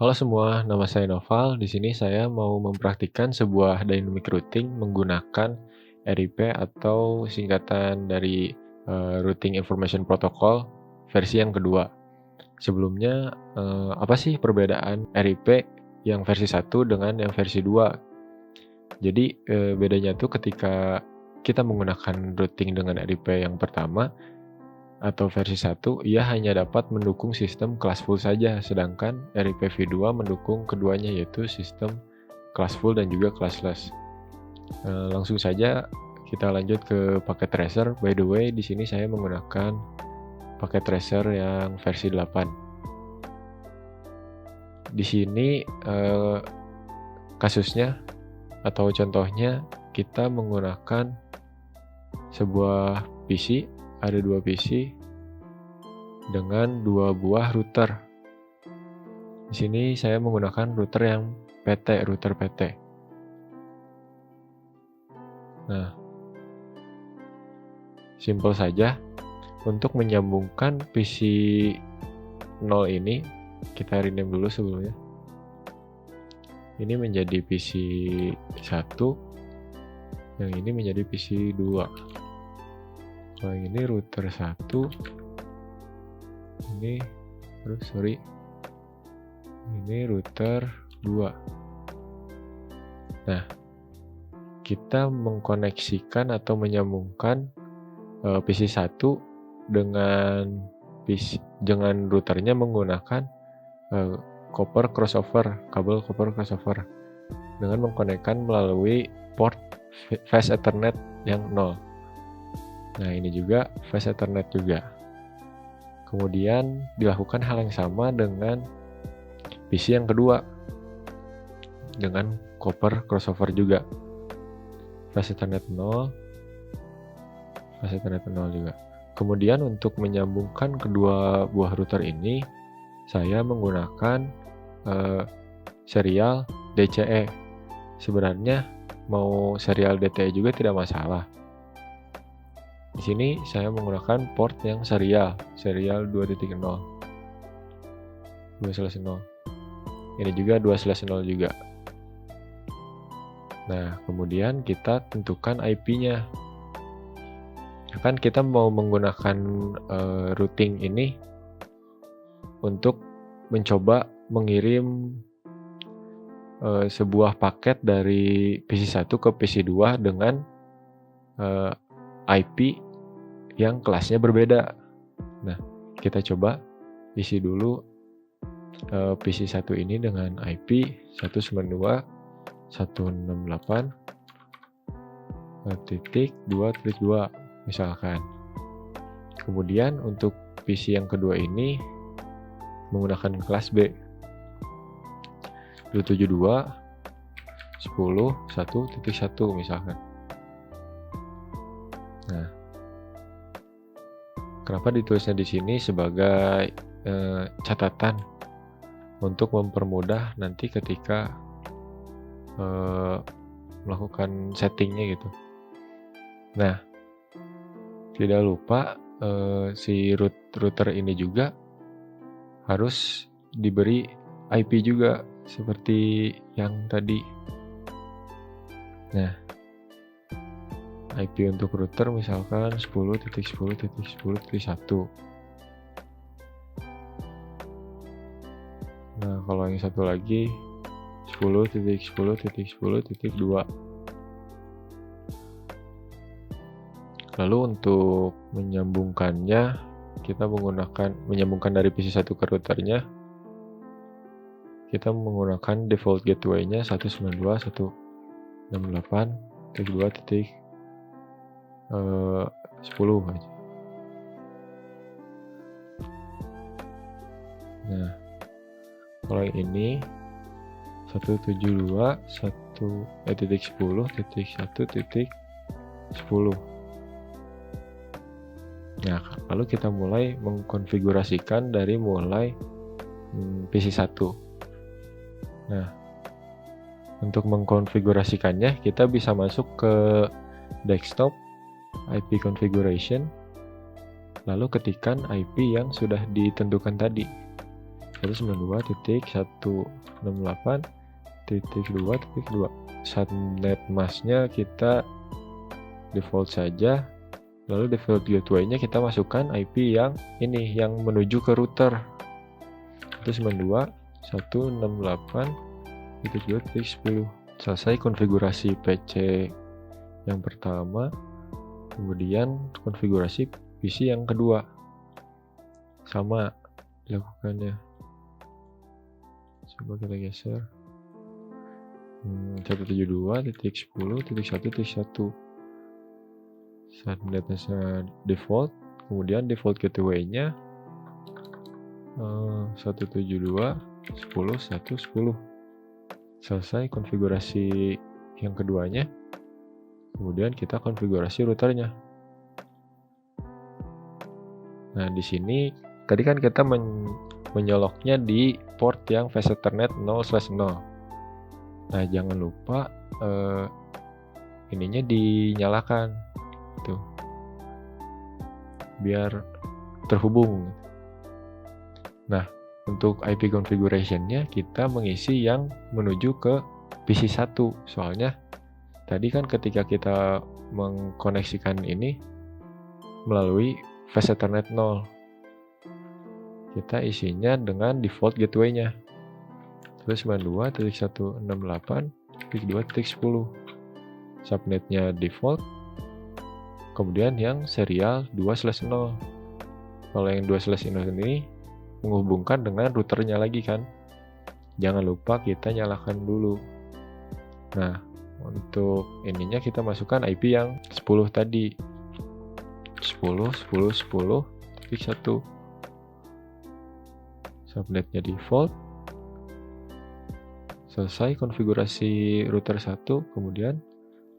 Halo semua, nama saya Noval. Di sini saya mau mempraktikkan sebuah dynamic routing menggunakan RIP atau singkatan dari Routing Information Protocol versi yang kedua. Sebelumnya, apa sih perbedaan RIP yang versi 1 dengan yang versi 2? Jadi, bedanya tuh ketika kita menggunakan routing dengan RIP yang pertama atau versi 1, ia hanya dapat mendukung sistem classful saja, sedangkan RIP v2 mendukung keduanya, yaitu sistem classful dan juga classless. Langsung saja kita lanjut ke paket tracer. By the way, di sini saya menggunakan paket tracer yang versi 8. Di sini kasusnya atau contohnya kita menggunakan sebuah PC. Ada dua PC dengan dua buah router. Di sini saya menggunakan router yang PT, router PT. Nah, simple saja. Untuk menyambungkan PC 0 ini, kita rename dulu sebelumnya. Ini menjadi PC 1, yang ini menjadi PC 2. Kalau yang ini router 1, ini router 2. Nah, kita mengkoneksikan atau menyambungkan PC 1 dengan routernya menggunakan kabel crossover dengan mengkonekkan melalui port Fast Ethernet yang 0. Nah, ini juga Fast Ethernet juga. Kemudian dilakukan hal yang sama dengan PC yang kedua dengan copper crossover juga. Fast Ethernet 0 juga. Kemudian untuk menyambungkan kedua buah router ini, saya menggunakan serial DCE. Sebenarnya mau serial DTE juga tidak masalah. Di sini saya menggunakan port yang serial 2.0. Ini juga 2/0 juga. Nah, kemudian kita tentukan IP-nya. Kan kita mau menggunakan routing ini untuk mencoba mengirim sebuah paket dari PC 1 ke PC 2 dengan IP yang kelasnya berbeda. Nah, kita coba isi dulu PC 1 ini dengan IP 192.168.2.2 misalkan. Kemudian untuk PC yang kedua ini menggunakan kelas B 272.10.1.1 misalkan. Nah, kenapa ditulisnya di sini sebagai catatan untuk mempermudah nanti ketika melakukan settingnya gitu. Nah, tidak lupa si router ini juga harus diberi IP juga seperti yang tadi. Nah, IP untuk router misalkan 10.10.10.1. Nah, kalau yang satu lagi 10.10.10.2. Lalu untuk menyambungkannya, kita menyambungkan dari PC 1 ke routernya, kita menggunakan default gateway-nya 192.168.2.10 aja. Nah, kalau yang ini 172.1.10.1.10. Nah, lalu kita mulai mengkonfigurasikan dari mulai PC 1. Nah, untuk mengkonfigurasikannya kita bisa masuk ke desktop IP configuration, lalu ketikkan IP yang sudah ditentukan tadi. 192.168.2.2. Subnet masknya kita default saja. Lalu default gateway-nya kita masukkan IP yang ini, yang menuju ke router. 192.168.2.10. Selesai konfigurasi PC yang pertama, kemudian konfigurasi PC yang kedua. Sama dilakukannya. Coba kita geser. 172.10.1.1. Subnetnya default, kemudian default gateway-nya 172.10.1.10. Selesai konfigurasi yang keduanya, kemudian kita konfigurasi routernya. Nah, di sini tadi kan kita menyoloknya di port yang fast Ethernet 0/0. Nah, jangan lupa ininya dinyalakan tuh, biar terhubung. Nah, untuk IP configuration-nya kita mengisi yang menuju ke PC1. Soalnya tadi kan ketika kita mengkoneksikan ini melalui fast Ethernet 0, kita isinya dengan default gateway-nya 192.168.2.10. Subnetnya default, kemudian yang serial 2/0. Kalau yang 2/0 ini menghubungkan dengan routernya lagi kan. Jangan lupa kita nyalakan dulu. Nah, untuk ininya kita masukkan IP yang 10 tadi. 10.10.10.1. Subnetnya default. Selesai konfigurasi router 1, kemudian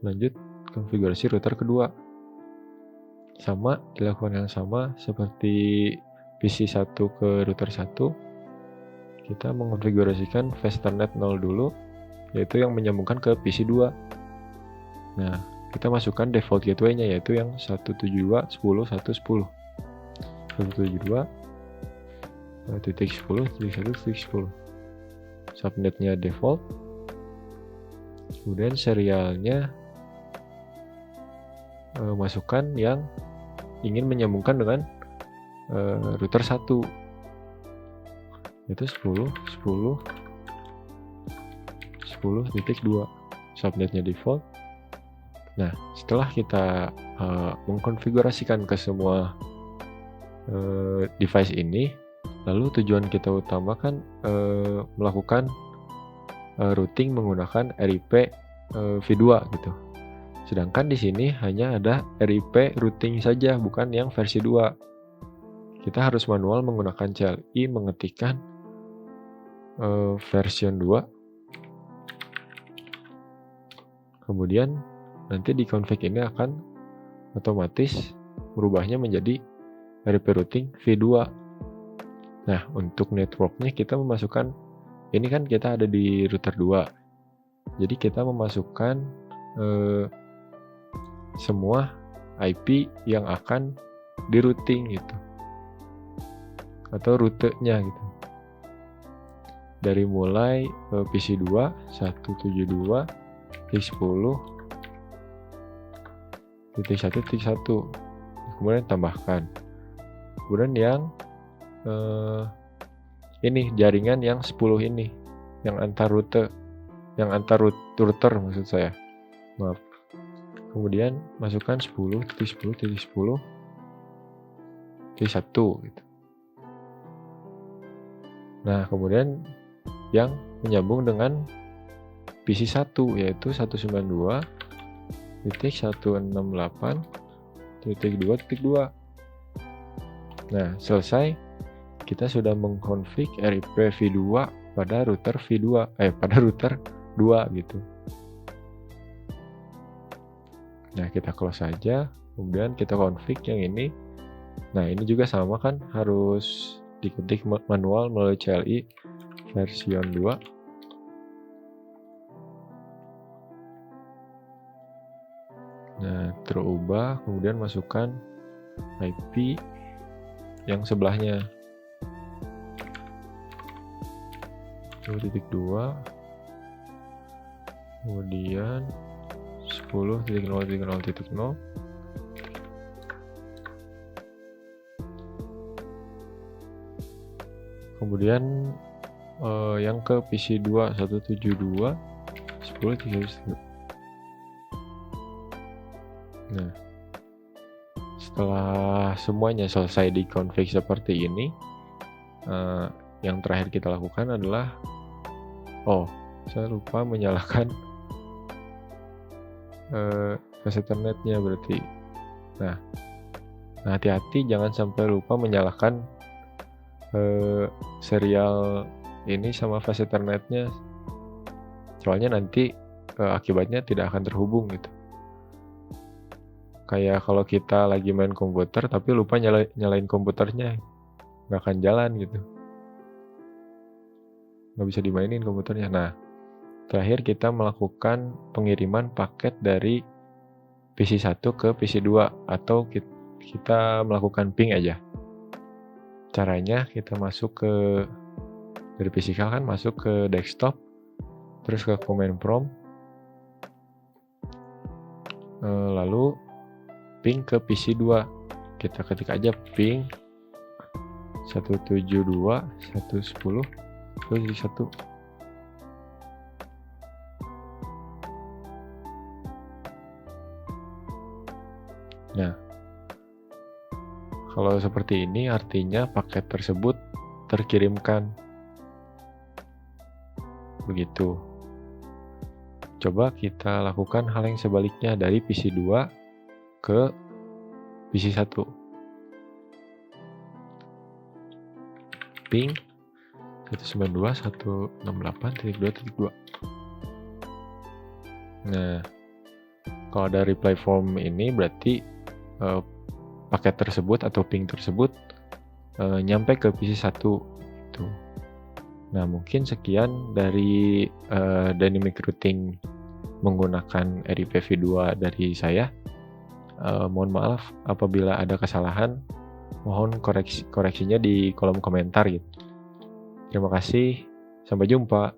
lanjut konfigurasi router kedua. Sama, dilakukan yang sama seperti PC1 ke router 1. Kita mengonfigurasikan fast Ethernet 0 dulu, yaitu yang menyambungkan ke PC2. Nah, kita masukkan default gateway-nya, yaitu yang 172.10.1.10. 172.10.1.10. Subnetnya default, kemudian serialnya masukkan yang ingin menyambungkan dengan router 1, yaitu 10.10.10.2. Subnetnya default. Nah, setelah kita mengkonfigurasikan ke semua device ini, lalu tujuan kita utamakan melakukan routing menggunakan RIP v2 gitu. Sedangkan di sini hanya ada RIP routing saja, bukan yang versi 2. Kita harus manual menggunakan CLI mengetikkan version 2. Kemudian nanti di config ini akan otomatis merubahnya menjadi RIP routing v2. Nah, untuk networknya kita memasukkan, ini kan kita ada di router 2. Jadi kita memasukkan semua IP yang akan di routing gitu, atau rutenya gitu. Dari mulai PC2 172.10.1.1, kemudian tambahkan. Kemudian yang ini jaringan yang 10 ini, yang antar rute, yang antar router maksud saya. Maaf. Kemudian masukkan 10.10.10.1 gitu. Nah, kemudian yang menyambung dengan PC1 yaitu 192.168.2.2. Nah, selesai. Kita sudah mengkonfig RIP v2 pada router pada router 2 gitu. Nah, kita close saja, kemudian kita config yang ini. Nah, ini juga sama kan, harus diketik manual melalui CLI version 2. Nah, terubah, kemudian masukkan IP yang sebelahnya. 2.2, kemudian 10.0.0.0, kemudian yang ke PC 2 172 10.3. Nah, setelah semuanya selesai di config seperti ini, yang terakhir kita lakukan adalah saya lupa menyalakan fast Ethernetnya berarti. Nah, hati-hati jangan sampai lupa menyalakan serial ini sama fast Ethernetnya, soalnya nanti akibatnya tidak akan terhubung gitu. Kayak kalau kita lagi main komputer tapi lupa nyalain komputernya, nggak akan jalan gitu, nggak bisa dimainin komputernya. Nah, terakhir kita melakukan pengiriman paket dari PC 1 ke PC 2 atau kita melakukan ping aja. Caranya kita masuk ke dari physical kan, masuk ke desktop, terus ke command prompt, lalu ping ke PC 2. Kita ketik aja ping 172.110.1. Nah, kalau seperti ini artinya paket tersebut terkirimkan. Begitu. Coba kita lakukan hal yang sebaliknya dari PC 2 ke PC 1. Ping 192.168.2.2. Nah, kalau ada reply form ini berarti paket tersebut atau ping tersebut nyampe ke PC 1 gitu. Nah, mungkin sekian dari dynamic routing menggunakan RIPv2 dari saya. Mohon maaf apabila ada kesalahan, mohon koreksinya di kolom komentar gitu. Terima kasih, sampai jumpa.